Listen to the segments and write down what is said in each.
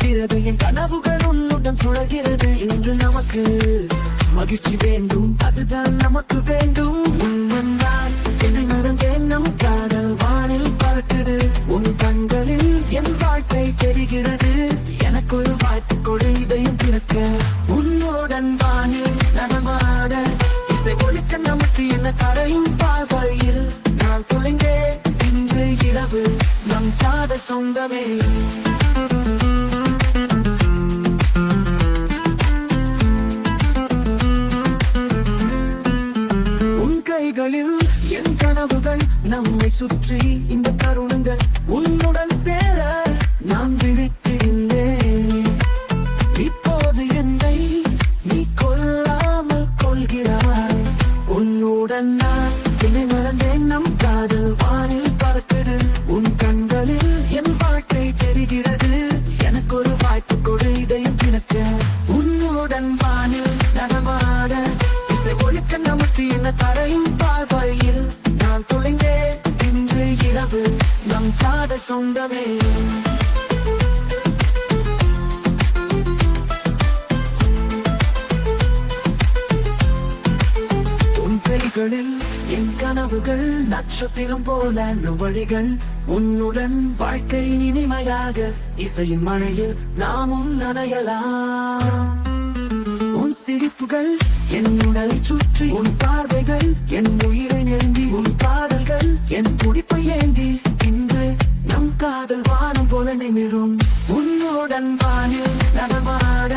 தெரிகிறது. என் கனவுகள் உன்னுடன் சுழகிறது. இன்று நமக்கு மகிழ்ச்சி வேண்டும், அதுதான் நமக்கு வேண்டும். உன்னால் என்னை மறந்தேன், நம் காதல் வானில் பறக்குது. உன் கண்களில் என் வாழ்க்கை தெரிகிறது. எனக்கு ஒரு வாய்ப்பு கொடு, இதயம் திறக்க. உன்னுடன் வானில் நடமாட இசை ஒழிக்க நமக்கு என்ன தடையும் பார்வையில் நான் தொலைந்தேன். இன்று இரவு நம் காதல் சொந்தமே. என் கனவுகள் நம்மை சுற்றி இந்த தருணங்கள் உன்னுடன் சேர நான் விழித்திருந்தேன். இப்போது என்னை நீ கொல்லாமல் கொள்கிறாய். உன்னுடன் நான் என்னை மறந்தேன், நம் காதல் வானில் பறக்குது. உன் கண்களில் என் வாழ்க்கை தெரிகிறது. எனக்கு ஒரு வாய்ப்பு கொடு, இதயம் திறக்க. உன்னுடன் வானில் நடமாட இசை ஒழிக்க நமக்கு என்ன தடையும் பார்வையில் நான் தொலைந்தேன். இன்று இரவு நம் காதல் சொந்தமே. உன் கைகளில் என் கனவுகள் நட்சத்திரம் போல வழிகள். உன்னுடன் வாழ்க்கை இனிமையாக இசையின் மழையில் நாமும் நனையலாம். உன் சிரிப்புகள் என் உடலை சுற்றி, உன் பார்வைகள் என் உயிரை நெருங்கி, உன் காதல்கள் என் துடிப்பை ஏந்தி இன்று நம் காதல் வானம் போல நிமிரும். உன்னுடன் வானில் நடமாட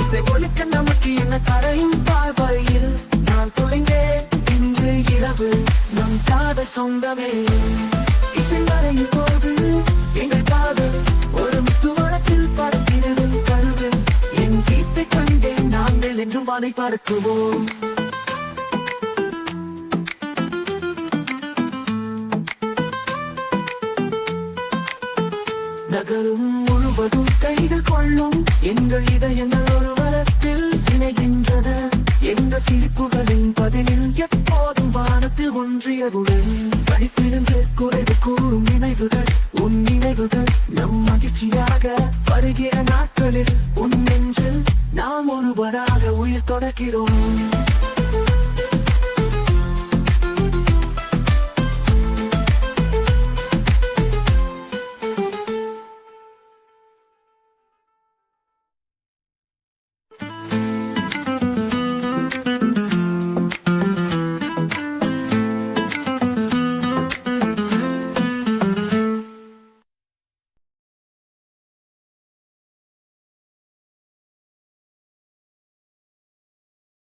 இசை ஒழிக்க நமக்கு என்ன தடையும் பார்வையில் நான் தொலைந்தேன். இன்று இரவு நம் காதல் சொந்தமே. இசை வரையும் போது எங்கள் காதல் ஒரு முத்துவரத்தில் பறக்கிறது. கருது என் வீட்டை கண்டேன், நாங்கள் என்றும் வானை பறக்குவோம். நகரும் முழுவதும் கைகள் கொள்ளும் எங்கள் இதயங்கள் ஒரு வரத்தில் இணைகின்றன. எங்கள் சிரிப்புகளின் பதிலில் எப்போதும் வானத்தில் ஒன்றியவுடன் படித்திருந்து குறைவு கூறும் நினைவுகள். உன் நினைவுகள் நம் மகிழ்ச்சியாக வருகிற நாட்களில் உன் நெஞ்சில் நாம் ஒருவராக உயிர் தொடர்கிறோம்.